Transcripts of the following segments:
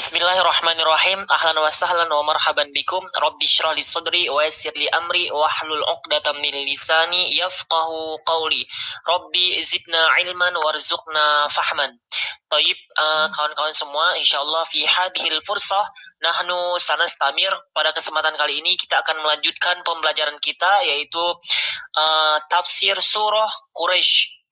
Bismillahirrahmanirrahim. Ahlan wa sahlan wa marhaban bikum. Rabbi shrah li sadri wa yassir li amri wa hlul 'uqdatam min lisani yafqahu qawli. Rabbi zidna ilman warzuqna fahman. Taib, kawan-kawan semua, insyaallah fi hadhil fursah nahnu sanastamir. Pada kesempatan kali ini kita akan melanjutkan pembelajaran kita, yaitu tafsir surah Quraisy.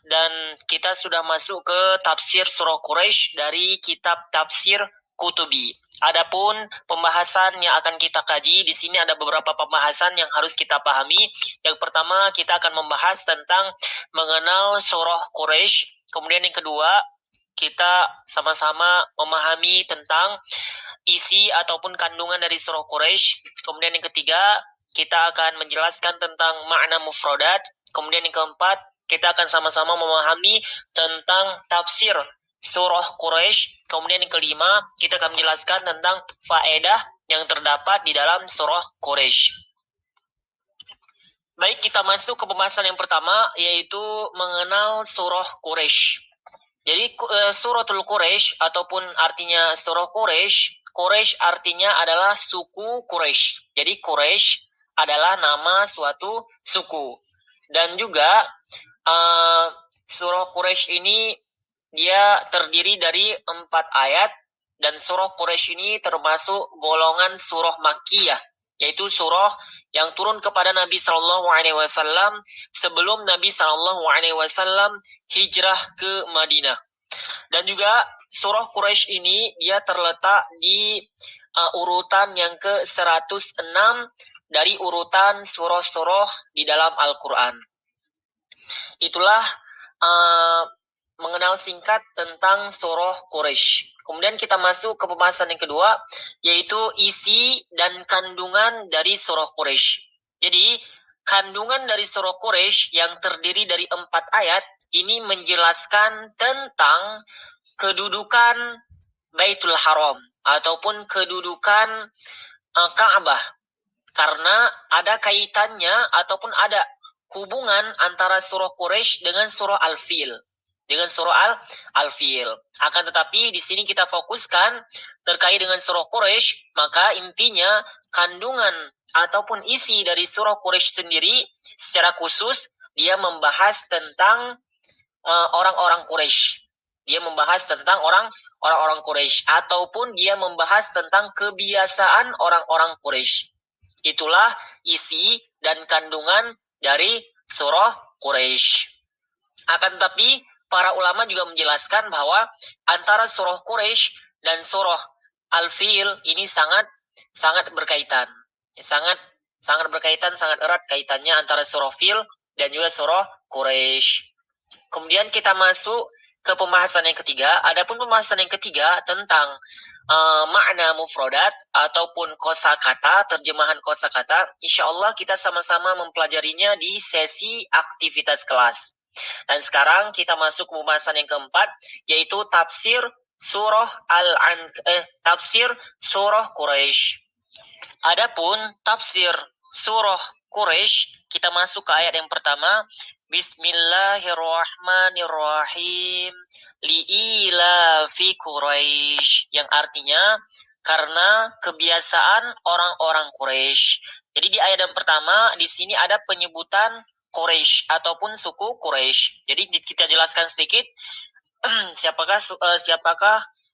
Dan kita sudah masuk ke tafsir surah Quraisy dari kitab tafsir Kutubi. Adapun pembahasan yang akan kita kaji di sini ada beberapa pembahasan yang harus kita pahami. Yang pertama, kita akan membahas tentang mengenal surah Quraisy. Kemudian yang kedua, kita sama-sama memahami tentang isi ataupun kandungan dari surah Quraisy. Kemudian yang ketiga, kita akan menjelaskan tentang makna mufradat. Kemudian yang keempat, kita akan sama-sama memahami tentang tafsir surah Quraisy. Kemudian yang kelima, kita akan menjelaskan tentang faedah yang terdapat di dalam surah Quraisy. Baik, kita masuk ke pembahasan yang pertama, yaitu mengenal surah Quraisy. Jadi suratul Quraisy ataupun artinya surah Quraisy, Quraisy artinya adalah suku Quraisy. Jadi Quraisy adalah nama suatu suku. Dan juga surah Quraisy ini dia terdiri dari 4 ayat, dan surah Quraisy ini termasuk golongan surah Makkiyah, yaitu surah yang turun kepada Nabi Shallallahu Alaihi Wasallam sebelum Nabi Shallallahu Alaihi Wasallam hijrah ke Madinah. Dan juga surah Quraisy ini dia terletak di urutan yang ke-106 dari urutan surah-surah di dalam Al-Quran. Itulah mengenal singkat tentang surah Quraisy. Kemudian kita masuk ke pembahasan yang kedua, yaitu isi dan kandungan dari surah Quraisy. Jadi, kandungan dari surah Quraisy yang terdiri dari 4 ayat, ini menjelaskan tentang kedudukan Baitul Haram, ataupun kedudukan Ka'bah. Karena ada kaitannya, ataupun ada hubungan antara surah Quraisy dengan surah Al-Fil. Akan tetapi di sini kita fokuskan terkait dengan surah Quraisy, maka intinya kandungan ataupun isi dari surah Quraisy sendiri secara khusus dia membahas tentang orang-orang Quraisy. Dia membahas tentang orang-orang Quraisy, ataupun dia membahas tentang kebiasaan orang-orang Quraisy. Itulah isi dan kandungan dari surah Quraisy. Akan tetapi para ulama juga menjelaskan bahwa antara surah Quraisy dan surah Al-Fil ini sangat berkaitan. Sangat berkaitan, sangat erat kaitannya antara surah Fil dan juga surah Quraisy. Kemudian kita masuk ke pembahasan yang ketiga. Adapun pembahasan yang ketiga tentang makna mufradat ataupun kosakata, terjemahan kosakata, insyaallah kita sama-sama mempelajarinya di sesi aktivitas kelas. Dan sekarang kita masuk ke pembahasan yang keempat, yaitu tafsir surah tafsir surah Quraisy. Adapun tafsir surah Quraisy, kita masuk ke ayat yang pertama. Bismillahirrahmanirrahim. Li'ilafi Quraisy, yang artinya karena kebiasaan orang-orang Quraisy. Jadi di ayat yang pertama di sini ada penyebutan Quraisy ataupun suku Quraisy. Jadi kita jelaskan sedikit siapakah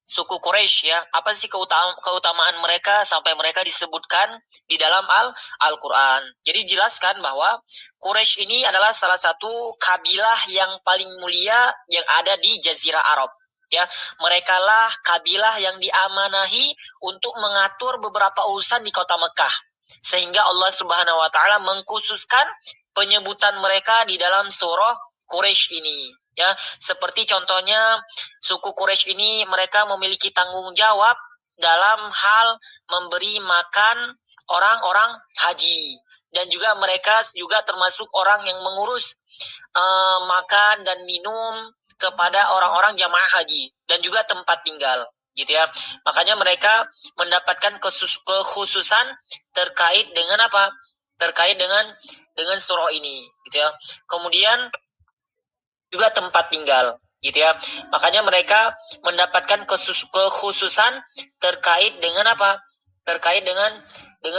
suku Quraisy ya. Apa sih keutamaan mereka sampai mereka disebutkan di dalam Al-Qur'an. Jadi jelaskan bahwa Quraisy ini adalah salah satu kabilah yang paling mulia yang ada di Jazirah Arab. Ya, merekalah kabilah yang diamanahi untuk mengatur beberapa urusan di kota Mekah. Sehingga Allah Subhanahu wa taala mengkhususkan penyebutan mereka di dalam surah Quraisy ini. Ya, seperti contohnya suku Quraisy ini mereka memiliki tanggung jawab dalam hal memberi makan orang-orang haji, dan juga mereka juga termasuk orang yang mengurus makan dan minum kepada orang-orang jamaah haji, dan juga tempat tinggal, gitu ya. Makanya mereka mendapatkan kekhususan terkait dengan apa? Terkait dengan surah ini, gitu ya. Kemudian juga tempat tinggal. gitu ya. Makanya mereka mendapatkan kekhususan terkait dengan apa? Terkait dengan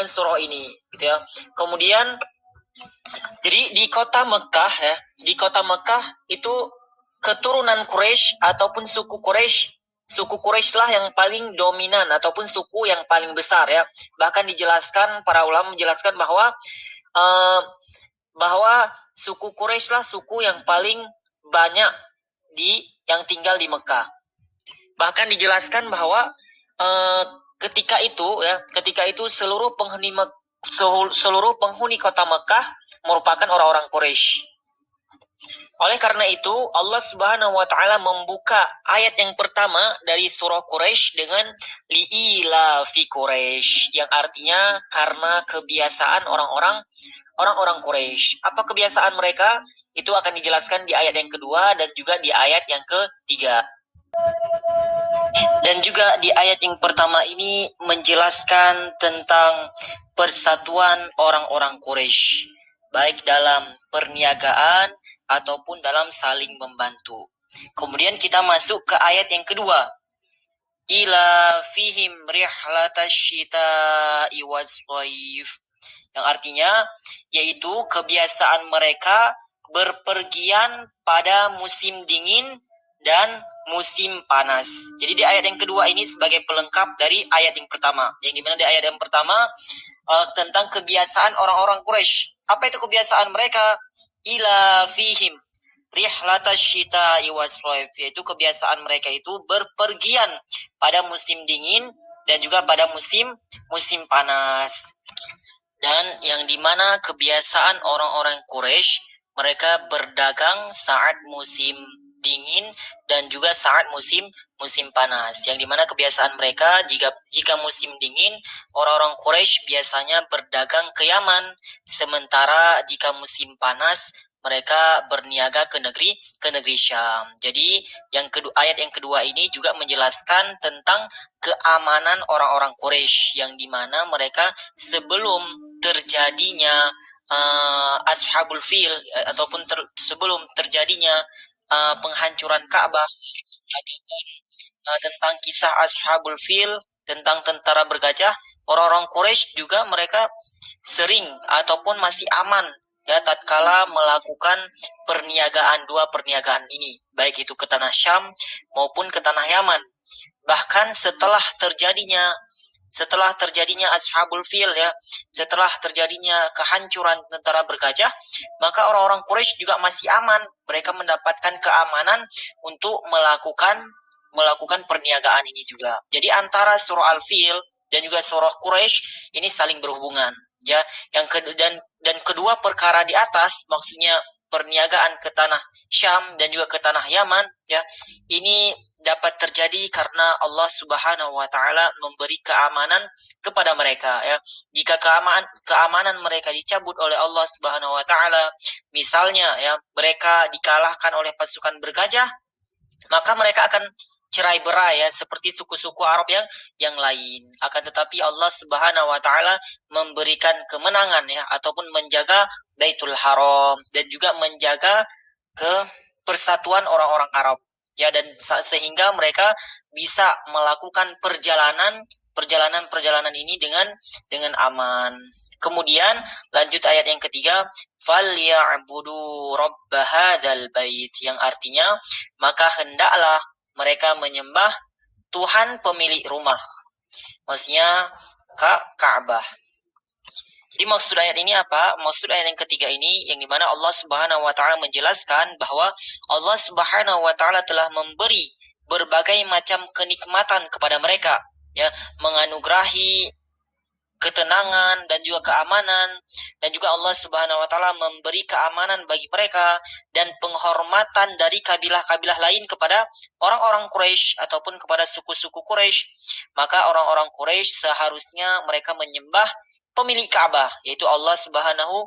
surah ini, gitu ya. Kemudian jadi di kota Mekah ya, di kota Mekah itu keturunan Quraisy ataupun suku Quraisy lah yang paling dominan ataupun suku yang paling besar ya. Bahkan dijelaskan, para ulama menjelaskan bahwa eh, bahwa suku Quraisy lah suku yang paling banyak yang tinggal di Mekah. Bahkan dijelaskan bahwa eh, ketika itu seluruh penghuni kota Mekah merupakan orang-orang Quraisy. Oleh karena itu, Allah Subhanahu wa taala membuka ayat yang pertama dari surah Quraisy dengan liila fi Quraisy, yang artinya karena kebiasaan orang-orang Quraisy. Apa kebiasaan mereka? Itu akan dijelaskan di ayat yang kedua dan juga di ayat yang ketiga. Dan juga di ayat yang pertama ini menjelaskan tentang persatuan orang-orang Quraisy, baik dalam perniagaan ataupun dalam saling membantu. Kemudian kita masuk ke ayat yang kedua. Ila fihim rihlatasyita'i wassaif, yang artinya yaitu kebiasaan mereka berpergian pada musim dingin dan musim panas. Jadi di ayat yang kedua ini sebagai pelengkap dari ayat yang pertama. Yang dimana di ayat yang pertama tentang kebiasaan orang-orang Quraisy. Apa itu kebiasaan mereka? Ila fihim rihlatasyita'i wasraif, yaitu kebiasaan mereka itu berpergian pada musim dingin dan juga pada musim panas. Dan yang dimana kebiasaan orang-orang Quraisy, mereka berdagang saat musim dingin dan juga saat musim panas. Yang dimana kebiasaan mereka jika musim dingin, orang-orang Quraisy biasanya berdagang ke Yaman, sementara jika musim panas mereka berniaga ke negeri Syam. Jadi ayat yang kedua ini juga menjelaskan tentang keamanan orang-orang Quraisy, yang dimana mereka sebelum terjadinya Ashabul Fil ataupun sebelum terjadinya penghancuran Ka'bah ataupun tentang kisah Ashabul Fil, tentang tentara bergajah, orang-orang Quraisy juga mereka sering ataupun masih aman ya tatkala melakukan dua perniagaan ini, baik itu ke tanah Syam maupun ke tanah Yaman. Bahkan setelah terjadinya Ashabul Fil ya, setelah terjadinya kehancuran tentara bergajah, maka orang-orang Quraisy juga masih aman. Mereka mendapatkan keamanan untuk melakukan perniagaan ini juga. Jadi antara surah Al-Fil dan juga surah Quraisy ini saling berhubungan ya. Dan kedua perkara di atas, maksudnya perniagaan ke tanah Syam dan juga ke tanah Yaman ya, ini dapat terjadi karena Allah Subhanahu wa taala memberi keamanan kepada mereka ya. Jika keamanan mereka dicabut oleh Allah Subhanahu wa taala, misalnya ya mereka dikalahkan oleh pasukan bergajah, maka mereka akan cerai-berai ya seperti suku-suku Arab yang lain. Akan tetapi Allah Subhanahu wa taala memberikan kemenangan ya, ataupun menjaga Baitul Haram dan juga menjaga persatuan orang-orang Arab ya, dan sehingga mereka bisa melakukan perjalanan ini dengan aman. Kemudian lanjut ayat yang ketiga, falya'budu rabb hadzal bait, yang artinya maka hendaklah mereka menyembah Tuhan pemilik rumah, maksudnya Ka'bah. Jadi maksud ayat ini apa? Maksud ayat yang ketiga ini yang dimana Allah Subhanahu wa taala menjelaskan bahwa Allah Subhanahu wa taala telah memberi berbagai macam kenikmatan kepada mereka ya, menganugerahi ketenangan dan juga keamanan, dan juga Allah Subhanahu wa taala memberi keamanan bagi mereka dan penghormatan dari kabilah-kabilah lain kepada orang-orang Quraisy ataupun kepada suku-suku Quraisy. Maka orang-orang Quraisy seharusnya mereka menyembah pemilik Ka'bah, yaitu Allah Subhanahu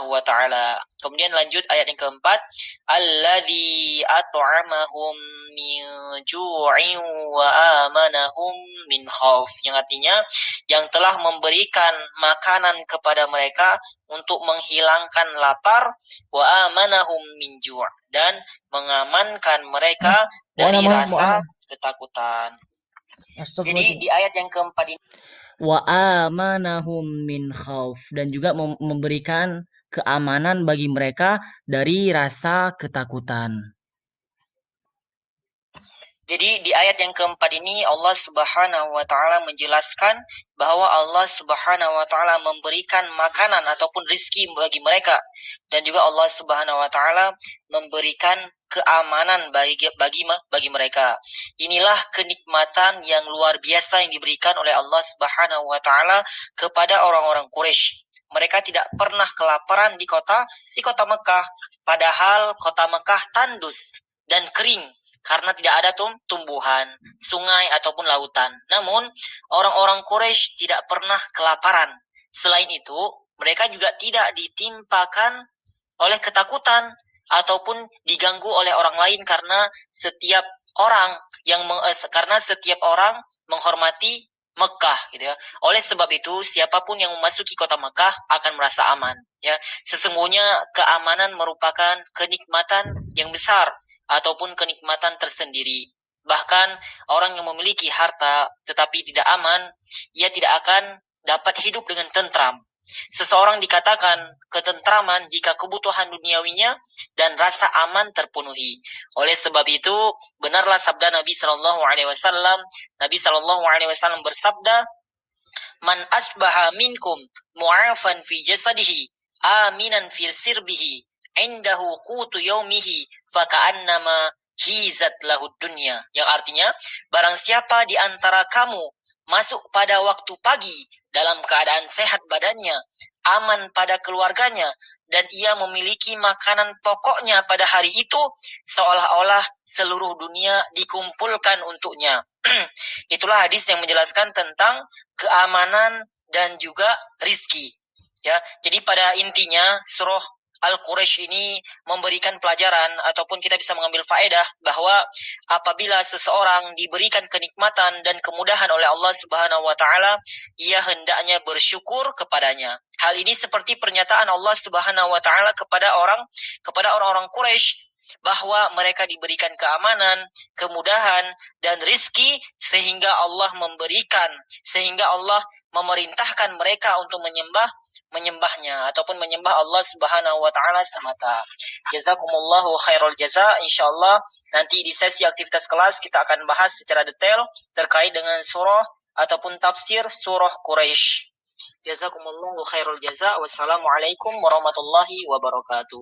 wa taala. Kemudian lanjut ayat yang keempat, alladzi at'amahum min ju'in wa amanahum min khauf, yang artinya yang telah memberikan makanan kepada mereka untuk menghilangkan lapar, wa amanahum min ju', dan mengamankan mereka dari rasa ketakutan. Jadi di ayat yang keempat ini, wa amanahum min khauf, dan juga memberikan keamanan bagi mereka dari rasa ketakutan. jadi di ayat yang keempat ini Allah Subhanahu wa taala menjelaskan bahwa Allah Subhanahu wa taala memberikan makanan ataupun rizki bagi mereka, dan juga Allah Subhanahu wa taala memberikan keamanan bagi mereka. Inilah kenikmatan yang luar biasa yang diberikan oleh Allah Subhanahu wa taala kepada orang-orang Quraisy. Mereka tidak pernah kelaparan di kota Mekah, padahal kota Mekah tandus dan kering karena tidak ada tumbuhan, sungai ataupun lautan. Namun, orang-orang Quraisy tidak pernah kelaparan. Selain itu, mereka juga tidak ditimpakan oleh ketakutan ataupun diganggu oleh orang lain karena setiap orang menghormati Mekah, gitu ya. Oleh sebab itu, siapapun yang memasuki kota Mekah akan merasa aman, ya. Sesungguhnya keamanan merupakan kenikmatan yang besar ataupun kenikmatan tersendiri. Bahkan orang yang memiliki harta tetapi tidak aman, ia tidak akan dapat hidup dengan tentram. Seseorang dikatakan ketentraman jika kebutuhan duniawinya dan rasa aman terpenuhi. Oleh sebab itu, benarlah sabda Nabi Shallallahu Alaihi Wasallam. Nabi Shallallahu Alaihi Wasallam bersabda, "Man asbaha minkum mu'afan fi jasadihi, aminan fi sirbihi, indahu qutu yaumihi, faka'annama hizat lahud dunya." Yang artinya, barang siapa di antara kamu masuk pada waktu pagi dalam keadaan sehat badannya, aman pada keluarganya, dan ia memiliki makanan pokoknya pada hari itu, seolah-olah seluruh dunia dikumpulkan untuknya. Itulah hadis yang menjelaskan tentang keamanan dan juga rizki. Ya, jadi pada intinya surah Al-Quraisy ini memberikan pelajaran ataupun kita bisa mengambil faedah bahwa apabila seseorang diberikan kenikmatan dan kemudahan oleh Allah Subhanahu wa taala, ia hendaknya bersyukur kepadanya. Hal ini seperti pernyataan Allah Subhanahu wa taala kepada orang-orang Quraisy bahwa mereka diberikan keamanan, kemudahan, dan rizki sehingga Allah memerintahkan mereka untuk menyembahnya ataupun menyembah Allah Subhanahu wa taala semata. Jazakumullahu khairul jaza. Insyaallah nanti di sesi aktivitas kelas kita akan bahas secara detail terkait dengan surah ataupun tafsir surah Quraisy. Jazakumullahu khairul jaza. Wassalamualaikum warahmatullahi wabarakatuh.